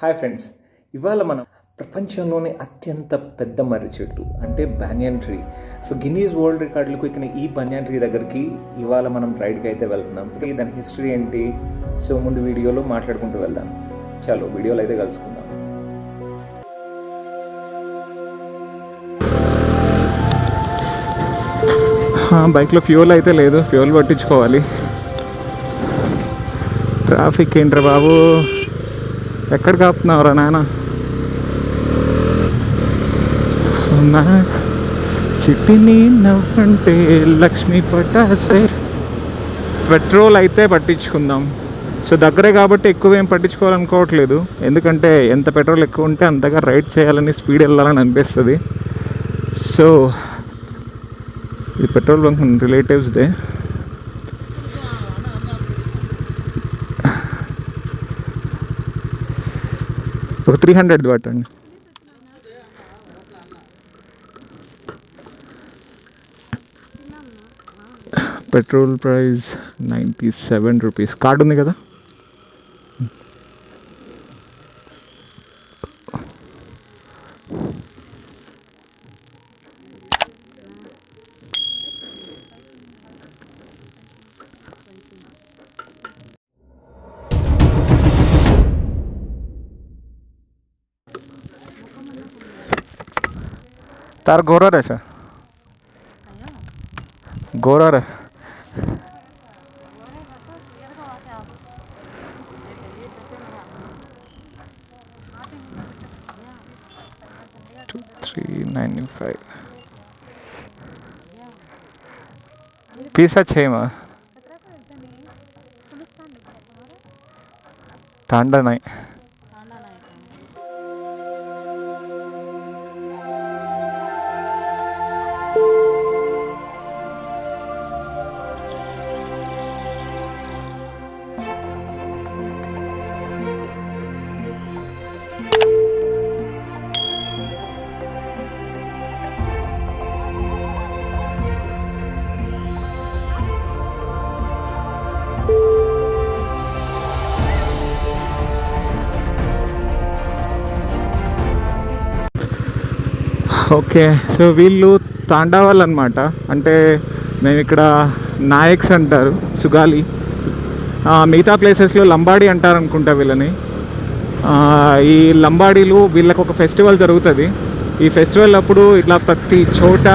Hi friends, ఇవాళ మనం ప్రపంచంలోనే అత్యంత పెద్ద మర్రి చెట్టు అంటే banyan tree. So Guinness world రికార్డులకు ఎక్కిన ఈ బనియన్ ట్రీ దగ్గరికి ఇవాళ మనం రైడ్కి అయితే వెళ్తున్నాం. దాని హిస్టరీ ఏంటి, సో ముందు వీడియోలో మాట్లాడుకుంటూ వెళ్దాం. చలో వీడియోలో అయితే కలుసుకుందాం. బైక్లో ఫ్యూల్ అయితే లేదు, ఫ్యూల్ పట్టించుకోవాలి. ట్రాఫిక్ ఏంట్రా బాబు, ఎక్కడ కాపుతున్నావురా నాయన? చిట్టిని నవ్వంటే లక్ష్మీ పటాసే. పెట్రోల్ అయితే పట్టించుకుందాం. సో దగ్గరే కాబట్టి ఎక్కువ ఏం పట్టించుకోవాలనుకోవట్లేదు, ఎందుకంటే ఎంత పెట్రోల్ ఎక్కువ ఉంటే అంతగా రైడ్ చేయాలని, స్పీడ్ వెళ్ళాలని అనిపిస్తుంది. సో ఇది పెట్రోల్ బంక్ రిలేటివ్స్దే. ఒక 300 పట్టండి. Petrol price 97 rupees. కార్డు ఉంది కదా. तार गोरा रहे सर, गोरा रहे. $395 पीस अच्छे में तांडा नहीं. ఓకే, సో వీళ్ళు తాండా వాళ్ళు అనమాట. అంటే మేము ఇక్కడ నాయక్స్ అంటారు, సుగాలి. మిగతా ప్లేసెస్లో లంబాడీ అంటారు అనుకుంటా వీళ్ళని. ఈ లంబాడీలు వీళ్ళకి ఒక ఫెస్టివల్ జరుగుతుంది. ఈ ఫెస్టివల్ అప్పుడు ఇట్లా ప్రతి చోట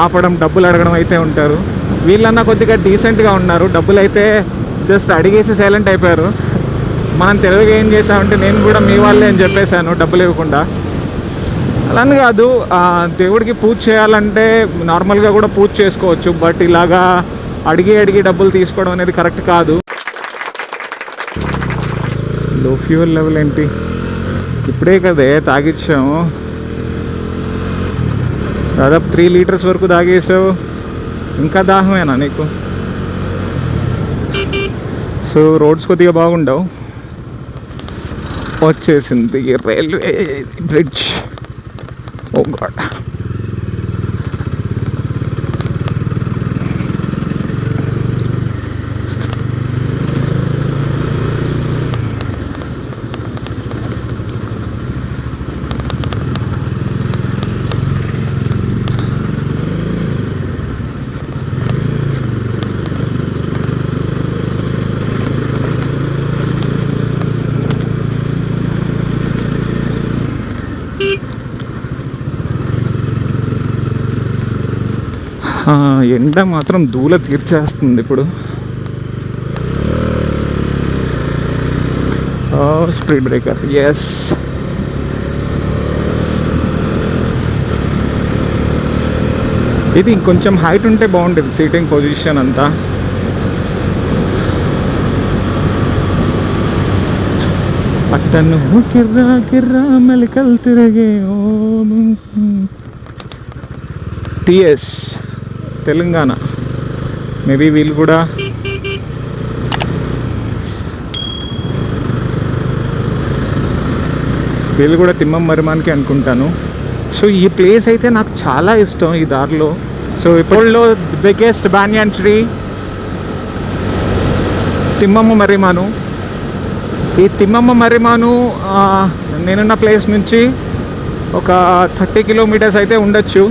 ఆపడం, డబ్బులు అడగడం అయితే ఉంటారు. వీళ్ళన్నా కొద్దిగా డీసెంట్గా ఉన్నారు, డబ్బులు అయితే జస్ట్ అడిగేసి సైలెంట్ అయిపోయారు. మనం తెలుగుగా ఏం చేసామంటే, నేను కూడా మీ వాళ్ళే అని చెప్పేశాను డబ్బులు ఇవ్వకుండా. అలానే కాదు, దేవుడికి పూజ చేయాలంటే నార్మల్గా కూడా పూజ చేసుకోవచ్చు, బట్ ఇలాగా అడిగి డబ్బులు తీసుకోవడం అనేది కరెక్ట్ కాదు. లో ఫ్యూయల్ లెవెల్ ఏంటి, ఇప్పుడే కదే తాగిచ్చాము, దాదాపు 3 లీటర్స్ వరకు తాగేసావు, ఇంకా దాహమేనా నీకు? సో రోడ్స్ కొద్దిగా బాగుండవు. వచ్చేసింది రైల్వే బ్రిడ్జ్. Oh God. ఎండ మాత్రం దూల తీర్చేస్తుంది ఇప్పుడు. Speed breaker, yes. ఇది ఇంకొంచెం హైట్ ఉంటే బాగుంటుంది సీటింగ్ పొజిషన్ అంతా. పట్టను కిర్రా కిర్రా మెలికలు తిరిగే టిఎస్ తెలంగాణ. మేబీ వీళ్ళు కూడా తిమ్మం మరిమానికి అనుకుంటాను. సో ఈ ప్లేస్ అయితే నాకు చాలా ఇష్టం ఈ దారిలో. సో ఇప్పుడులో biggest banyan tree Thimmamma Marrimanu. ఈ తిమ్మమ్మ మర్రిమాను నేనున్న ప్లేస్ నుంచి ఒక 30 కిలోమీటర్స్ అయితే ఉండొచ్చు,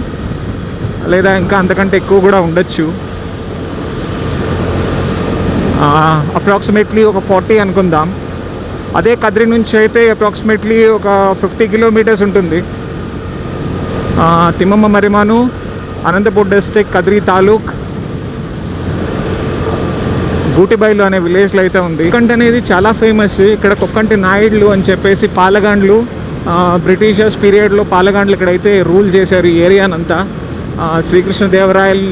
లేదా ఇంకా అంతకంటే ఎక్కువ కూడా ఉండొచ్చు. అప్రాక్సిమేట్లీ ఒక 40 అనుకుందాం. అదే కద్రి నుంచి అయితే అప్రాక్సిమేట్లీ ఒక 50 కిలోమీటర్స్ ఉంటుంది. తిమ్మమ్మ మర్రిమాను అనంతపూర్ డిస్ట్రిక్ట్ కద్రి తాలూక్ గూటిబైలు అనే విలేజ్లో అయితే ఉంది. కొక్కంటి అనేది చాలా ఫేమస్. ఇక్కడ కొక్కంటి నాయుడులు అని చెప్పేసి పాలగాండ్లు, బ్రిటిషర్స్ పీరియడ్లో పాలగాండ్లు ఇక్కడైతే రూల్ చేశారు ఈ ఏరియానంతా. శ్రీకృష్ణదేవరాయల్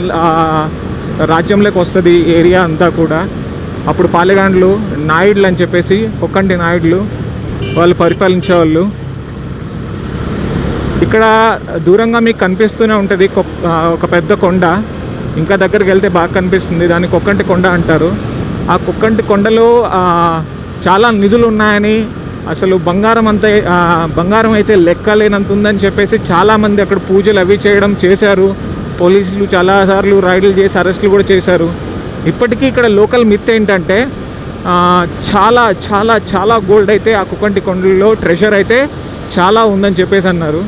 రాజ్యంలోకి వస్తుంది ఈ ఏరియా అంతా కూడా. అప్పుడు పాలగాండ్లు నాయుడులు అని చెప్పేసి కొక్కంటి నాయుడులు వాళ్ళు పరిపాలించేవాళ్ళు. ఇక్కడ దూరంగా మీకు కనిపిస్తూనే ఉంటుంది ఒక పెద్ద కొండ. ఇంకా దగ్గరికి వెళ్తే బాగా కనిపిస్తుంది, దాన్ని కొక్కంటి కొండ అంటారు. ఆ కొక్కంటి కొండలో చాలా నిధులు ఉన్నాయని, అసలు బంగారం అయితే లెక్కలేనంత ఉందని చెప్పేసి చాలామంది అక్కడ పూజలు అవి చేయడం చేశారు. పోలీసులు చాలాసార్లు రైడ్లు చేసి అరెస్టులు కూడా చేశారు. ఇప్పటికీ ఇక్కడ లోకల్ మిత్ ఏంటంటే చాలా చాలా చాలా గోల్డ్ అయితే ఆ కొక్కంటి కొండలో ట్రెజర్ అయితే చాలా ఉందని చెప్పేసి అన్నారు.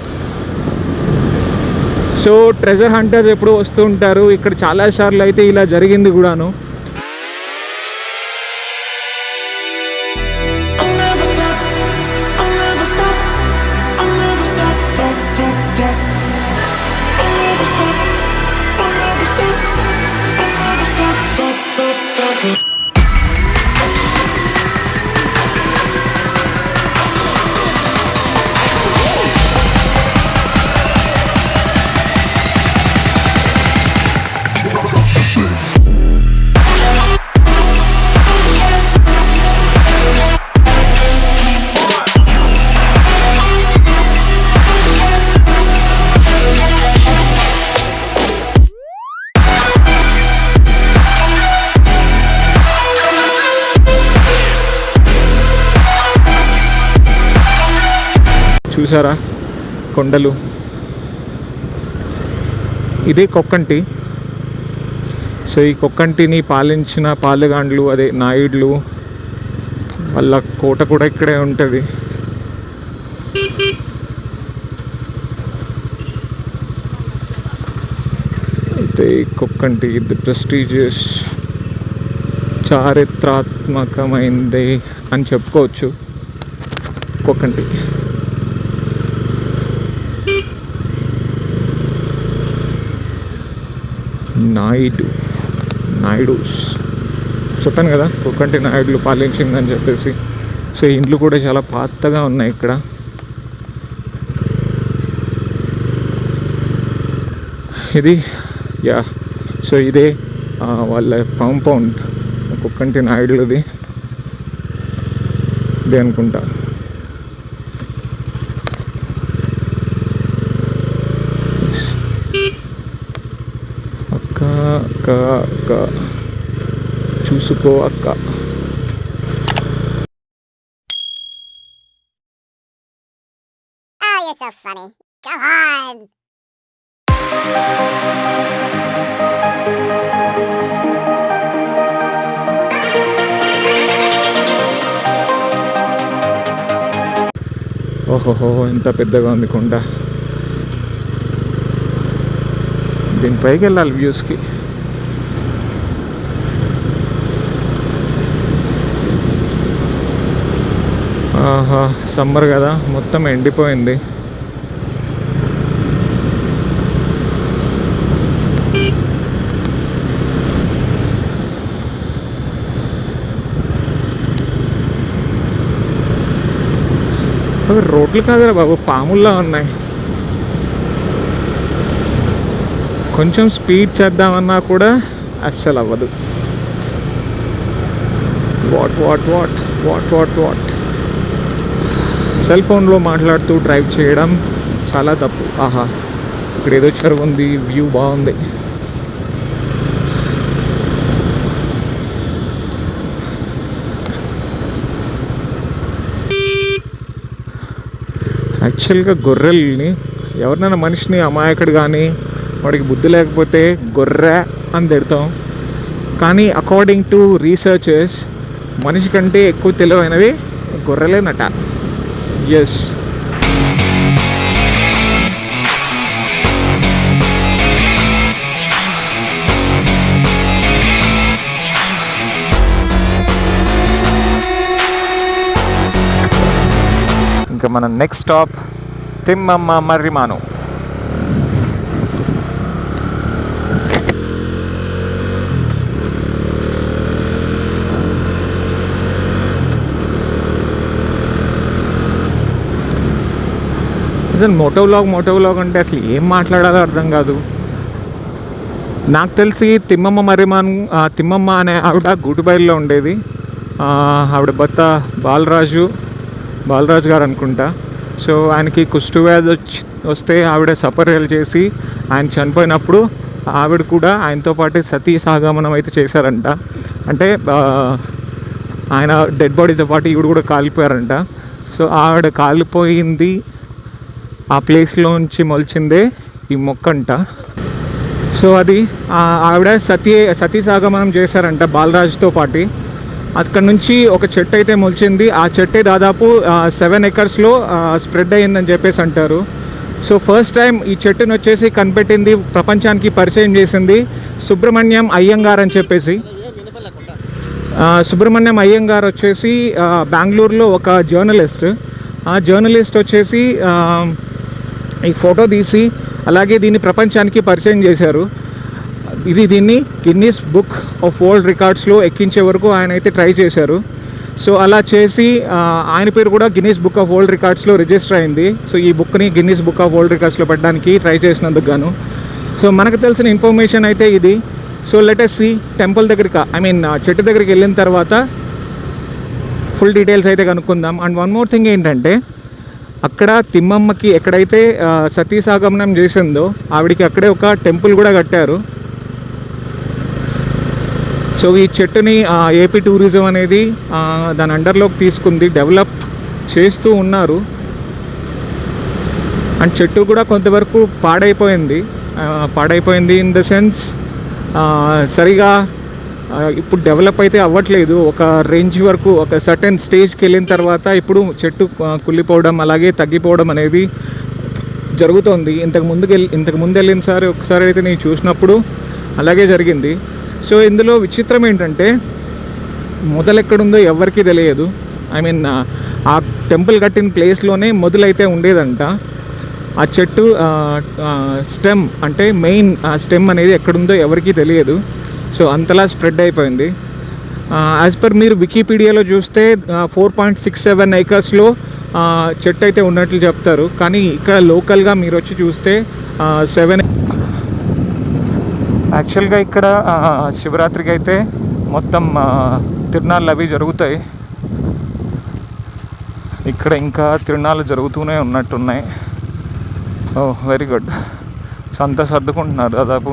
సో ట్రెజర్ హంటర్స్ ఎప్పుడు వస్తూ ఉంటారు ఇక్కడ. చాలాసార్లు అయితే ఇలా జరిగింది కూడాను. చూసారా కొండలు, ఇదే కొక్కంటి. సో ఈ కొక్కంటిని పాలించిన పాలెగాండ్లు, అదే నాయుడులు, వాళ్ళ కోట కూడా ఇక్కడే ఉంటుంది. అయితే కొక్కంటి ది ప్రెస్టీజియస్ చారిత్రాత్మకమైంది అని చెప్పుకోవచ్చు కొక్కంటి. నాయుడుస్ చెప్పాను కదా కొక్కంటి నాయుడులు పాలించిందని చెప్పేసి. సో ఇండ్లు కూడా చాలా పాతగా ఉన్నాయి ఇక్కడ. ఇది సో ఇదే వాళ్ళ కాంపౌండ్ కొక్కంటి నాయుడులది ఇదే అనుకుంటా. అక్క చూసుకో అక్క. Oh, you're so funny. Come on. ఓహోహో ఎంత పెద్దగా ఉంది కొండ. దీనిపైకి వెళ్ళాలి వ్యూస్కి. ఆహా సమ్మర్ కదా మొత్తం ఎండిపోయింది. అవి రోడ్లు కాదురా బాబు, పాముల్లా ఉన్నాయి. కొంచెం స్పీడ్ చేద్దామన్నా కూడా అస్సలు అవ్వదు. What what what what what what cell ఫోన్లో మాట్లాడుతూ డ్రైవ్ చేయడం చాలా తప్పు. ఆహా ఇక్కడ ఏదో చెరువు ఉంది, వ్యూ బాగుంది. యాక్చువల్గా గొర్రెల్ని ఎవరినైనా మనిషిని అమాయకుడు కానీ వాడికి బుద్ధి లేకపోతే గొర్రె అని తిడతాం. కానీ అకార్డింగ్ టు రీసెర్చర్స్ మనిషి కంటే ఎక్కువ తెలివైనవి గొర్రెలేనట. ఎస్, ఇంకా మన నెక్స్ట్ స్టాప్ తిమ్మమ్మ మర్రిమాను. అసలు మోటోవ్లాగ్ అంటే అసలు ఏం మాట్లాడాలో అర్థం కాదు. నాకు తెలిసి తిమ్మమ్మ అనే ఆవిడ గూటుబైల్లో ఉండేది. ఆవిడ భర్త బాలరాజు గారు అనుకుంటా. సో ఆయనకి కుష్ఠవ్యాధి వస్తే ఆవిడ సపర్యలు చేసి ఆయన చనిపోయినప్పుడు ఆవిడ కూడా ఆయనతో పాటు సతీ సహగమనం అయితే చేశారంట. అంటే ఆయన డెడ్ బాడీతో పాటు ఈవిడ కూడా కాలిపోయారంట. సో ఆవిడ కాలిపోయింది ఆ ప్లేస్లోంచి మొలిచిందే ఈ మొక్కంట. సో అది ఆవిడ సతీ సహగమనం చేశారంట బాలరాజుతో పాటు. అక్కడ నుంచి ఒక చెట్టు అయితే మొలిచింది. ఆ చెట్టే దాదాపు 7 ఎకర్స్లో స్ప్రెడ్ అయ్యిందని చెప్పేసి అంటారు. సో ఫస్ట్ టైం ఈ చెట్టును వచ్చేసి కనిపెట్టింది, ప్రపంచానికి పరిచయం చేసింది సుబ్రహ్మణ్యం అయ్యంగార్ అని చెప్పేసి. సుబ్రహ్మణ్యం అయ్యంగార్ వచ్చేసి బెంగళూరులో ఒక జర్నలిస్ట్. ఆ జర్నలిస్ట్ వచ్చేసి ఈ ఫోటో తీసి అలాగే దీన్ని ప్రపంచానికి పరిచయం చేశారు. దీన్ని గిన్నీస్ బుక్ ఆఫ్ వరల్డ్ రికార్డ్స్లో ఎక్కించే వరకు ఆయన అయితే ట్రై చేశారు. సో అలా చేసి ఆయన పేరు కూడా గిన్నీస్ బుక్ ఆఫ్ వరల్డ్ రికార్డ్స్లో రిజిస్టర్ అయింది. సో ఈ బుక్ని గిన్నీస్ బుక్ ఆఫ్ వరల్డ్ రికార్డ్స్లో పెట్టడానికి ట్రై చేసినందుకు గాను. సో మనకు తెలిసిన ఇన్ఫర్మేషన్ అయితే ఇది. So let us see temple దగ్గరికి, చెట్టు దగ్గరికి వెళ్ళిన తర్వాత ఫుల్ డీటెయిల్స్ అయితే కనుక్కుందాం. అండ్ వన్ మోర్ థింగ్ ఏంటంటే, అక్కడ తిమ్మమ్మకి ఎక్కడైతే సతీ సహగమనం చేసిందో ఆవిడికి అక్కడే ఒక టెంపుల్ కూడా కట్టారు. సో ఈ చెట్టుని ఏపీ టూరిజం అనేది దాని అండర్లోకి తీసుకుంది, డెవలప్ చేస్తూ ఉన్నారు. అండ్ చెట్టు కూడా కొంతవరకు పాడైపోయింది ఇన్ ద సెన్స్ సరిగా ఇప్పుడు డెవలప్ అయితే అవ్వట్లేదు. ఒక రేంజ్ వరకు, ఒక సర్టెన్ స్టేజ్కి వెళ్ళిన తర్వాత ఇప్పుడు చెట్టు కుళ్ళిపోవడం అలాగే తగ్గిపోవడం అనేది జరుగుతోంది. ఇంతకు ముందు వెళ్ళినసారి ఒకసారి అయితే నేను చూసినప్పుడు అలాగే జరిగింది. సో ఇందులో విచిత్రం ఏంటంటే, మొదలెక్కడుందో ఎవరికీ తెలియదు. ఆ టెంపుల్ కట్టిన ప్లేస్లోనే మొదలైతే ఉండేదంట. ఆ చెట్టు స్టెమ్, అంటే మెయిన్ స్టెమ్ అనేది ఎక్కడుందో ఎవరికీ తెలియదు. సో అంతలా స్ప్రెడ్ అయిపోయింది. యాజ్ పర్ మీరు వికీపీడియాలో చూస్తే 4.67 ఎకర్స్లో చెట్టు అయితే ఉన్నట్లు చెప్తారు. కానీ ఇక్కడ లోకల్గా మీరు వచ్చి చూస్తే 7. యాక్చువల్గా ఇక్కడ శివరాత్రికి అయితే మొత్తం తిరునాళ్ళు అవి జరుగుతాయి. ఇక్కడ ఇంకా తిరునాళ్ళు జరుగుతూనే ఉన్నట్టున్నాయి. ఓ వెరీ గుడ్. సో అంతా సర్దుకుంటున్నారు దాదాపు.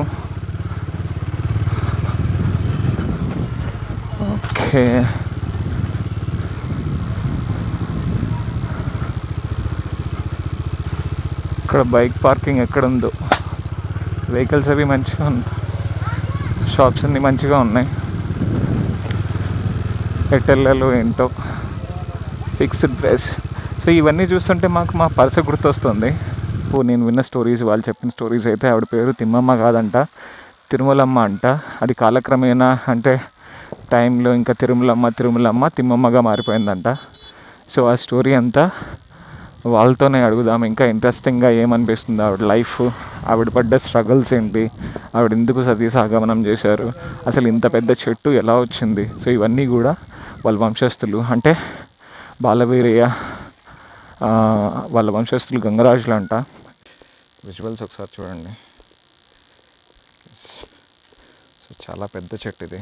ఓకే, ఇక్కడ బైక్ పార్కింగ్ ఎక్కడుందో, వెహికల్స్ అవి మంచిగా ఉన్నాయి, షాప్స్ అన్నీ మంచిగా ఉన్నాయి. ఎట్టెళ్ళలో ఏంటో ఫిక్స్డ్ ప్రైస్. సో ఇవన్నీ చూస్తుంటే మాకు మా పర్స గుర్తొస్తుంది. నేను విన్న స్టోరీస్, వాళ్ళు చెప్పిన స్టోరీస్ అయితే ఆవిడ పేరు తిమ్మమ్మ కాదంట, తిరుమలమ్మ అంట. అది కాలక్రమేణా అంటే టైంలో ఇంకా తిరుమలమ్మ తిమ్మమ్మగా మారిపోయిందంట. సో ఆ స్టోరీ అంతా వాళ్ళతోనే అడుగుదాం. ఇంకా ఇంట్రెస్టింగ్గా ఏమనిపిస్తుంది ఆవిడ లైఫ్, ఆవిడ పడ్డ స్ట్రగుల్స్ ఏంటి, ఆవిడ ఎందుకు సతీ సహగమనం చేశారు, అసలు ఇంత పెద్ద చెట్టు ఎలా వచ్చింది. సో ఇవన్నీ కూడా వాళ్ళ వంశస్థులు, అంటే బాలవీరయ్య వాళ్ళ వంశస్థులు గంగరాజులు అంట. విజువల్స్ ఒకసారి చూడండి. సో చాలా పెద్ద చెట్టు ఇది.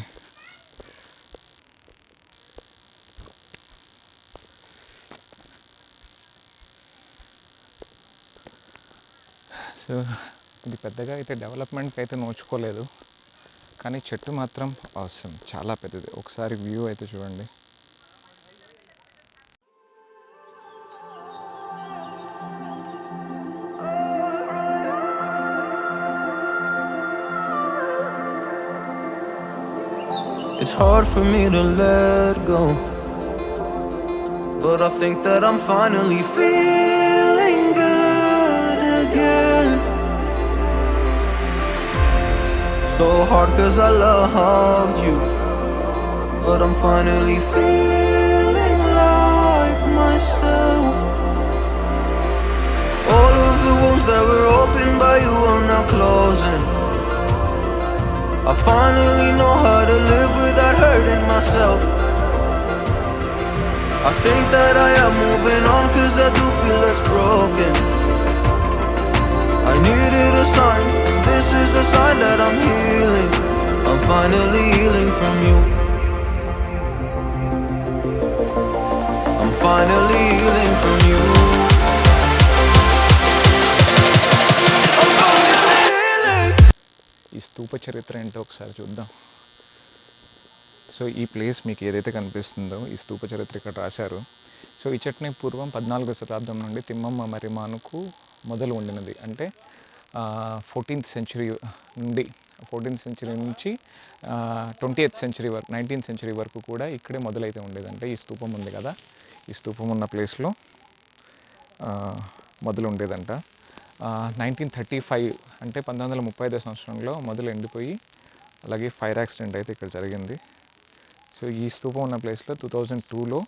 సో ఇది పెద్దగా అయితే డెవలప్మెంట్కి అయితే నోచుకోలేదు, కానీ చెట్టు మాత్రం అవసరం చాలా పెద్దది. ఒకసారి వ్యూ అయితే చూడండి. It's hard for me to let go. but I think that I'm finally feeling good again. So hard 'cause I loved you, but I'm finally feeling like myself. All of the wounds that were opened by you are now closing. I finally know how to live without hurting myself. I think that I am moving on 'cause I do feel less broken. I needed a sign, this is a sign that I'm healing. I'm finally healing from you. I'm finally healing from you. I'm finally healing. ఈ స్తూప చరిత్ర ఏంటో ఒకసారి చూద్దాం. So ఈ place మీకు ఏదైతే కనిపిస్తుందో ఈ స్తూప చరిత్ర ఇక్కడ రాశారు. సో ఈ చట్నీ పూర్వం 14వ శతాబ్దం నుండి తిమ్మమ్మ మర్రిమానుకు మొదలు ఉండినది. అంటే 14th సెంచరీ నుండి 14th సెంచరీ నుంచి 20th సెంచరీ వరకు 19th సెంచరీ వరకు కూడా ఇక్కడే మొదలైతే ఉండేది. అంటే ఈ స్తూపం ఉంది కదా, ఈ స్తూపం ఉన్న ప్లేస్లో మొదలు ఉండేదంట. 1935 అంటే 1935 సంవత్సరంలో మొదలు ఎండిపోయి అలాగే ఫైర్ యాక్సిడెంట్ అయితే ఇక్కడ జరిగింది. సో ఈ స్తూపం ఉన్న ప్లేస్లో 2002లో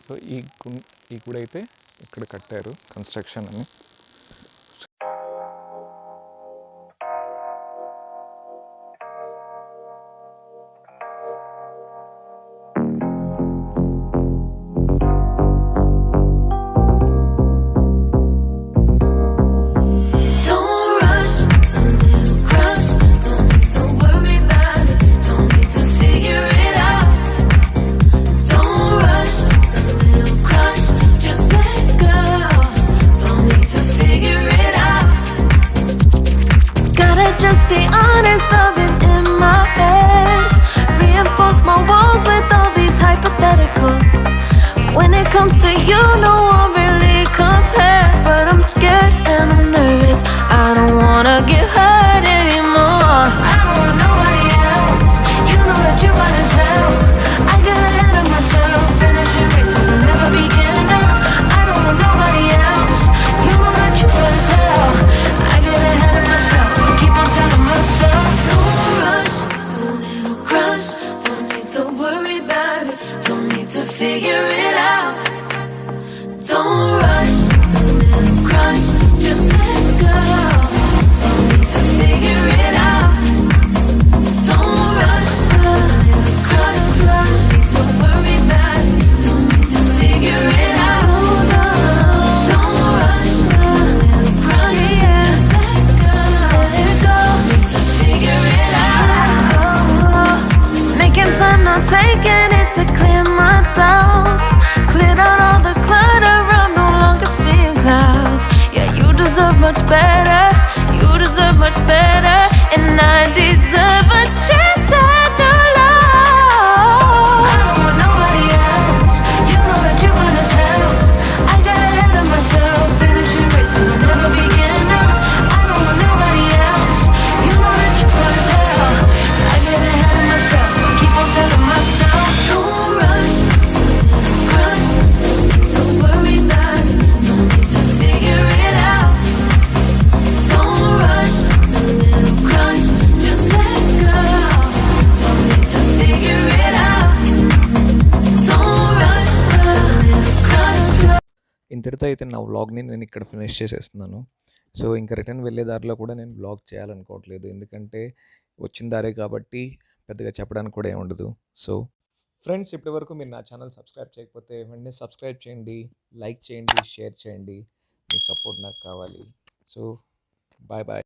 సో ఈ గుడి అయితే ఇక్కడ కట్టారు కన్స్ట్రక్షన్ అని. Just be honest, loving in my bed. Reinforce my walls with all these hypotheticals. When it comes to you, no one really compares. But I'm scared and I'm nervous. I don't wanna get hurt anymore. I don't want nobody else. You know that you run as hell. I get ahead of myself, finishing races and never beginning up. I don't want nobody else. You know that you run as hell. I get ahead of myself, keep on telling myself, don't rush, it's a little crush. Don't need to worry about it, don't need to figure it out. Don't rush, it's a little crush. Just let go, don't need to figure it out. Don't rush, a little crush, crush. Need to worry about it, don't need to figure it out. Don't rush, a little crush. Just let go, need to figure it out. Making time, not taking it to clear my doubts. Cleared out all the clutter, I'm no longer seeing clouds. Yeah, you deserve much better, you deserve much better. And I deserve a chance at new love. I don't want nobody else, you know that you run as hell. I got ahead of myself, finishing races and never beginning up. I don't want nobody else, you know that you run as hell. I get ahead of myself, keep on telling myself, don't rush, crush. Don't worry about it, don't need to figure it out. Don't rush, it's a little crush. Just let go, don't need to figure it out. Don't rush, a little crush, crush. ఇంతటితో అయితే నా వ్లాగ్ని నేను ఇక్కడ finish చేసేస్తున్నాను. So ఇంకా return వెళ్ళే దారిలో కూడా నేను వ్లాగ్ చేయాలనుకోవట్లేదు, ఎందుకంటే వచ్చిన దారే కాబట్టి పెద్దగా చెప్పడానికి కూడా ఏమి ఉండదు. సో ఫ్రెండ్స్, ఇప్పటివరకు మీరు నా ఛానల్ సబ్స్క్రైబ్ చేయకపోతే వెంటనే సబ్స్క్రైబ్ చేయండి, లైక్ చేయండి, షేర్ చేయండి. మీ సపోర్ట్ నాకు కావాలి. So bye bye.